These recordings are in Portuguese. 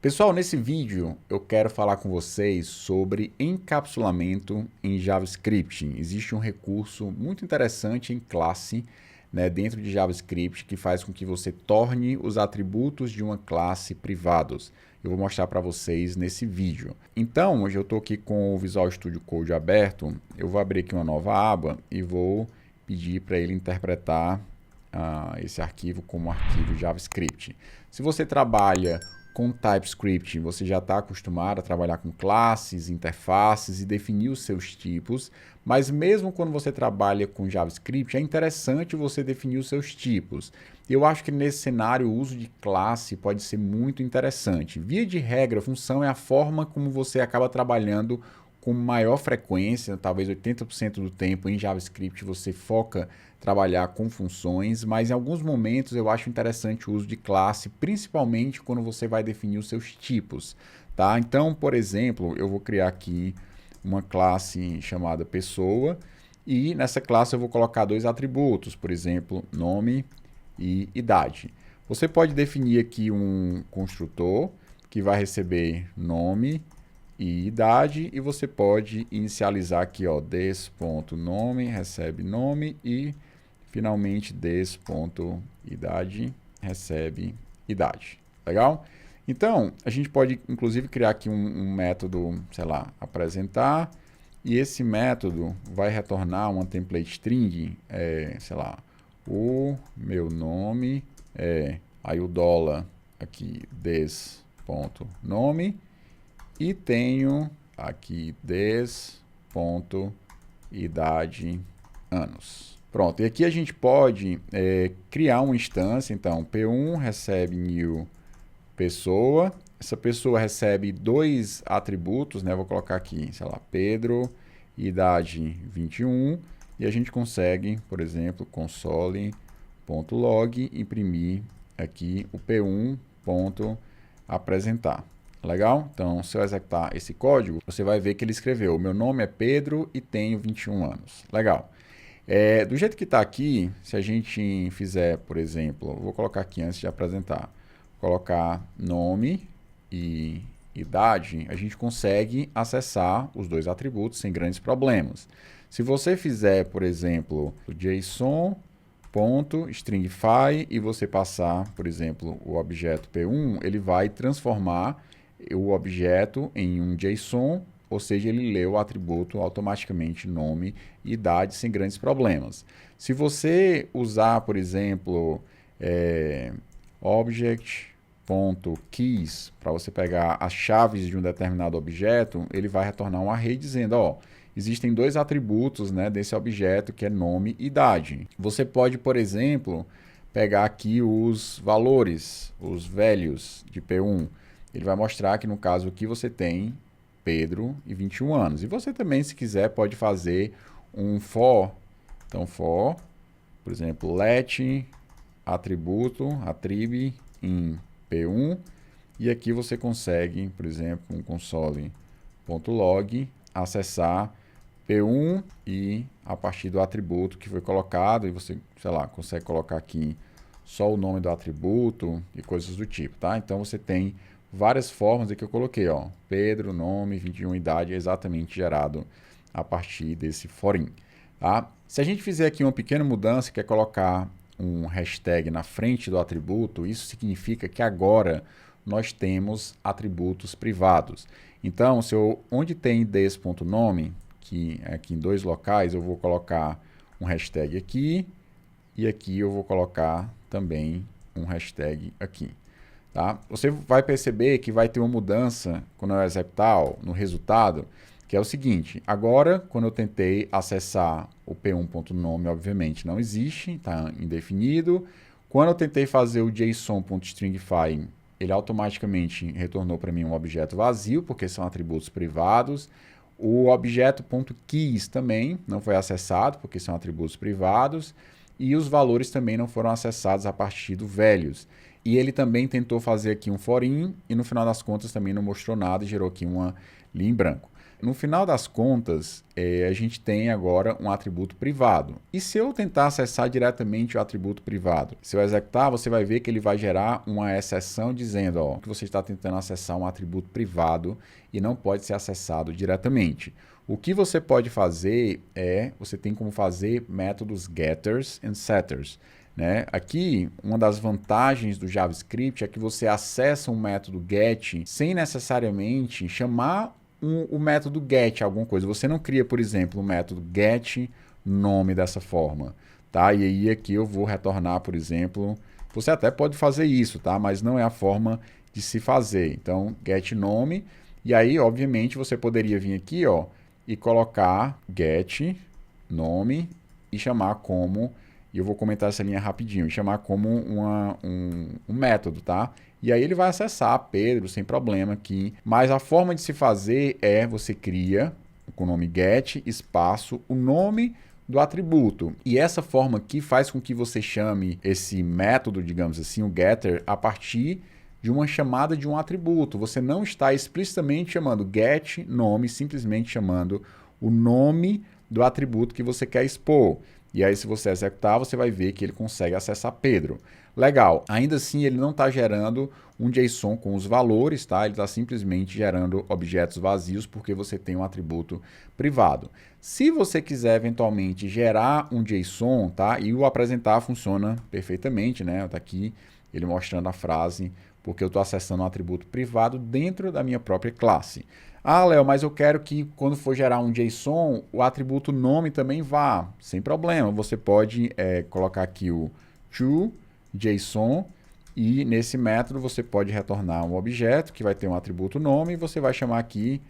Pessoal, nesse vídeo eu quero falar com vocês sobre encapsulamento em JavaScript. Existe um recurso muito interessante em classe, dentro de JavaScript, que faz com que você torne os atributos de uma classe privados. Eu vou mostrar para vocês nesse vídeo. Então, hoje eu estou aqui com o Visual Studio Code aberto. Eu vou abrir aqui uma nova aba e vou pedir para ele interpretar esse arquivo como arquivo JavaScript. Se você trabalha com TypeScript, você já está acostumado a trabalhar com classes, interfaces e definir os seus tipos, mas mesmo quando você trabalha com JavaScript, é interessante você definir os seus tipos. Eu acho que nesse cenário o uso de classe pode ser muito interessante. Via de regra, a função é a forma como você acaba trabalhando com maior frequência, talvez 80% do tempo em JavaScript você foca trabalhar com funções, mas em alguns momentos eu acho interessante o uso de classe, principalmente quando você vai definir os seus tipos, tá? Então, por exemplo, eu vou criar aqui uma classe chamada pessoa e nessa classe eu vou colocar dois atributos, por exemplo, nome e idade. Você pode definir aqui um construtor que vai receber nome e idade, e você pode inicializar aqui, ó, des.nome recebe nome e finalmente des.idade recebe idade. Legal? Então, a gente pode inclusive criar aqui um método, sei lá, apresentar, e esse método vai retornar uma template string, sei lá, o meu nome aí o dólar aqui des.nome, e tenho aqui des.idade anos. Pronto, e aqui a gente pode criar uma instância, então P1 recebe new pessoa, essa pessoa recebe dois atributos, vou colocar aqui, sei lá, Pedro, idade 21, e a gente consegue, por exemplo, console.log, imprimir aqui o P1.apresentar. Legal? Então, se eu executar esse código, você vai ver que ele escreveu: meu nome é Pedro e tenho 21 anos. Legal. Do jeito que está aqui, se a gente fizer, por exemplo, vou colocar aqui antes de apresentar, colocar nome e idade, a gente consegue acessar os dois atributos sem grandes problemas. Se você fizer, por exemplo, o JSON.stringify e você passar, por exemplo, o objeto P1, ele vai transformar o objeto em um JSON, ou seja, ele lê o atributo automaticamente nome e idade sem grandes problemas. Se você usar, por exemplo, object.keys para você pegar as chaves de um determinado objeto, ele vai retornar um array dizendo, ó, existem dois atributos desse objeto, que é nome e idade. Você pode, por exemplo, pegar aqui os valores, os values de P1. Ele vai mostrar que, no caso aqui, você tem Pedro e 21 anos. E você também, se quiser, pode fazer um for. Então, for, por exemplo, let atributo, attrib em P1. E aqui você consegue, por exemplo, um console.log, acessar P1 e a partir do atributo que foi colocado, e você, sei lá, consegue colocar aqui só o nome do atributo e coisas do tipo, tá? Então, você tem várias formas aqui que eu coloquei, ó, Pedro, nome, 21, idade, é exatamente gerado a partir desse forim, tá? Se a gente fizer aqui uma pequena mudança, que é colocar um hashtag na frente do atributo, isso significa que agora nós temos atributos privados. Então, onde tem des.nome, que é aqui em dois locais, eu vou colocar um hashtag aqui, e aqui eu vou colocar também um hashtag aqui. Tá? Você vai perceber que vai ter uma mudança quando eu executar no resultado, que é o seguinte: agora, quando eu tentei acessar o P1.nome, obviamente não existe, está indefinido. Quando eu tentei fazer o JSON.stringify, ele automaticamente retornou para mim um objeto vazio, porque são atributos privados. O objeto.keys também não foi acessado, porque são atributos privados. E os valores também não foram acessados a partir do values. E ele também tentou fazer aqui um forim e no final das contas também não mostrou nada e gerou aqui uma linha em branco. No final das contas, a gente tem agora um atributo privado. E se eu tentar acessar diretamente o atributo privado? Se eu executar, você vai ver que ele vai gerar uma exceção dizendo ó, que você está tentando acessar um atributo privado e não pode ser acessado diretamente. O que você pode fazer você tem como fazer métodos getters and setters. Né? Aqui, uma das vantagens do JavaScript é que você acessa um método get sem necessariamente chamar o método get alguma coisa. Você não cria, por exemplo, o método get nome dessa forma. Tá? E aí aqui eu vou retornar, por exemplo, você até pode fazer isso, tá? Mas não é a forma de se fazer. Então, get nome, e aí, obviamente, você poderia vir aqui ó, e colocar get nome e chamar como... E eu vou comentar essa linha rapidinho, chamar como um método, tá? E aí ele vai acessar Pedro sem problema aqui. Mas a forma de se fazer você cria com o nome get, espaço, o nome do atributo. E essa forma aqui faz com que você chame esse método, digamos assim, o getter, a partir de uma chamada de um atributo. Você não está explicitamente chamando get nome, simplesmente chamando o nome do atributo que você quer expor. E aí, se você executar, você vai ver que ele consegue acessar Pedro. Legal. Ainda assim, ele não está gerando um JSON com os valores, tá? Ele está simplesmente gerando objetos vazios porque você tem um atributo privado. Se você quiser, eventualmente, gerar um JSON, tá? E o apresentar funciona perfeitamente, né? Está aqui ele mostrando a frase, porque eu estou acessando um atributo privado dentro da minha própria classe. Ah, Léo, mas eu quero que quando for gerar um JSON, o atributo nome também vá. Sem problema, você pode colocar aqui o toJSON e nesse método você pode retornar um objeto que vai ter um atributo nome e você vai chamar aqui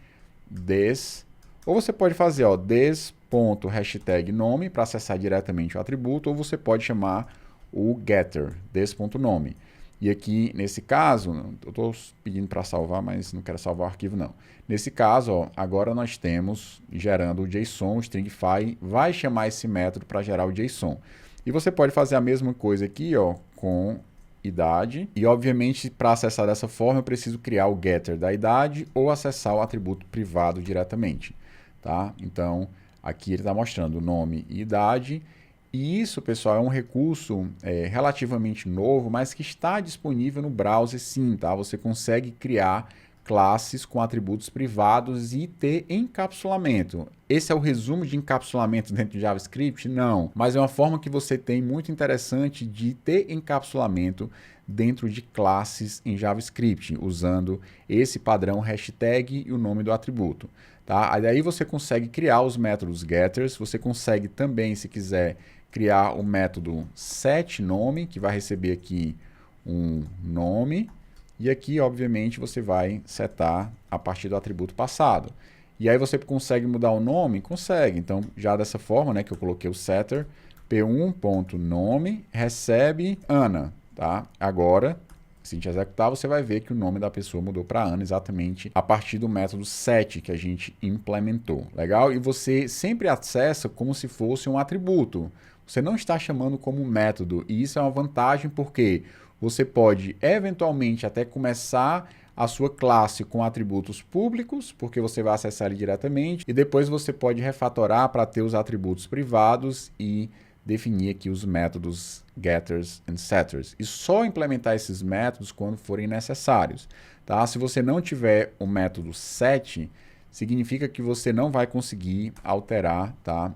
this, ou você pode fazer ó, this.hashtag nome para acessar diretamente o atributo, ou você pode chamar o getter, this.nome. E aqui, nesse caso, eu estou pedindo para salvar, mas não quero salvar o arquivo, não. Nesse caso, ó, agora nós temos gerando o JSON, o stringify, vai chamar esse método para gerar o JSON. E você pode fazer a mesma coisa aqui ó, com idade. E, obviamente, para acessar dessa forma, eu preciso criar o getter da idade ou acessar o atributo privado diretamente. Tá? Então, aqui ele está mostrando nome e idade. E isso, pessoal, é um recurso relativamente novo, mas que está disponível no browser sim, tá? Você consegue criar classes com atributos privados e ter encapsulamento. Esse é o resumo de encapsulamento dentro de JavaScript? Não, mas é uma forma que você tem muito interessante de ter encapsulamento dentro de classes em JavaScript, usando esse padrão hashtag e o nome do atributo. Tá? Aí você consegue criar os métodos getters, você consegue também, se quiser, criar o método setNome, que vai receber aqui um nome, e aqui, obviamente, você vai setar a partir do atributo passado. E aí você consegue mudar o nome? Consegue. Então, já dessa forma, né, que eu coloquei o setter, p1.nome recebe Ana. Tá? Agora, se a gente executar, você vai ver que o nome da pessoa mudou para Ana exatamente a partir do método set que a gente implementou. Legal? E você sempre acessa como se fosse um atributo. Você não está chamando como um método, e isso é uma vantagem porque você pode eventualmente até começar a sua classe com atributos públicos, porque você vai acessar ele diretamente, e depois você pode refatorar para ter os atributos privados e definir aqui os métodos getters and setters. E só implementar esses métodos quando forem necessários. Tá? Se você não tiver o método set, significa que você não vai conseguir alterar, tá,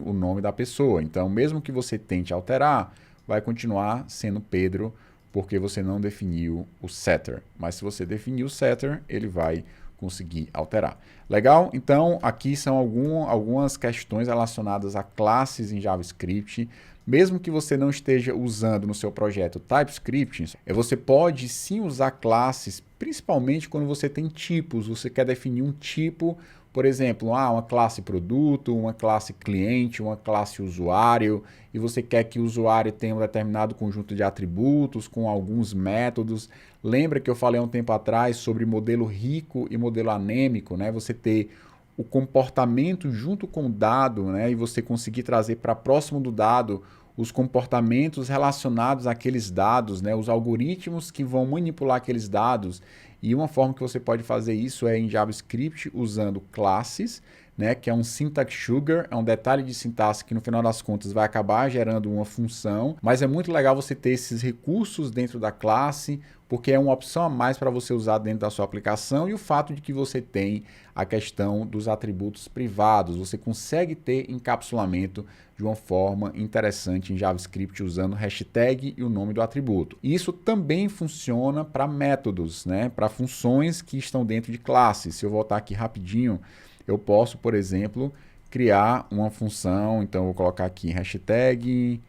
o nome da pessoa. Então, mesmo que você tente alterar, vai continuar sendo Pedro, porque você não definiu o setter. Mas se você definir o setter, ele vai conseguir alterar. Legal? Então, aqui são algumas questões relacionadas a classes em JavaScript. Mesmo que você não esteja usando no seu projeto TypeScript, você pode sim usar classes, principalmente quando você tem tipos. Você quer definir um tipo, por exemplo, uma classe produto, uma classe cliente, uma classe usuário, e você quer que o usuário tenha um determinado conjunto de atributos com alguns métodos. Lembra que eu falei há um tempo atrás sobre modelo rico e modelo anêmico, né? Você ter o comportamento junto com o dado, né? E você conseguir trazer para próximo do dado os comportamentos relacionados àqueles dados, né, os algoritmos que vão manipular aqueles dados. E uma forma que você pode fazer isso é em JavaScript usando classes, né, que é um syntax sugar, é um detalhe de sintaxe que no final das contas vai acabar gerando uma função, mas é muito legal você ter esses recursos dentro da classe, porque é uma opção a mais para você usar dentro da sua aplicação, e o fato de que você tem a questão dos atributos privados, você consegue ter encapsulamento de uma forma interessante em JavaScript usando hashtag e o nome do atributo. E isso também funciona para métodos, né, para funções que estão dentro de classes. Se eu voltar aqui rapidinho, eu posso, por exemplo, criar uma função, então eu vou colocar aqui hashtag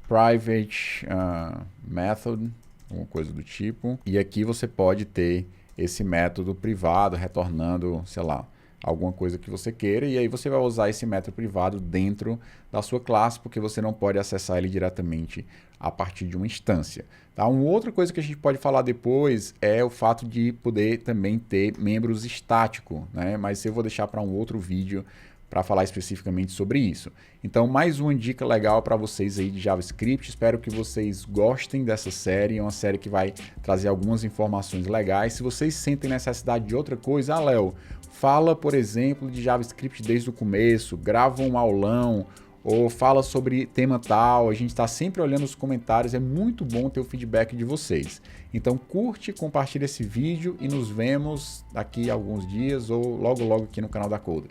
private method, alguma coisa do tipo, e aqui você pode ter esse método privado retornando, sei lá, alguma coisa que você queira, e aí você vai usar esse método privado dentro da sua classe, porque você não pode acessar ele diretamente a partir de uma instância. Tá? Uma outra coisa que a gente pode falar depois é o fato de poder também ter membros estáticos, né? Mas eu vou deixar para um outro vídeo para falar especificamente sobre isso. Então, mais uma dica legal para vocês aí de JavaScript. Espero que vocês gostem dessa série. É uma série que vai trazer algumas informações legais. Se vocês sentem necessidade de outra coisa, Léo, fala, por exemplo, de JavaScript desde o começo, grava um aulão, ou fala sobre tema tal. A gente está sempre olhando os comentários, é muito bom ter o feedback de vocês. Então curte, compartilha esse vídeo e nos vemos daqui a alguns dias ou logo aqui no canal da Coder.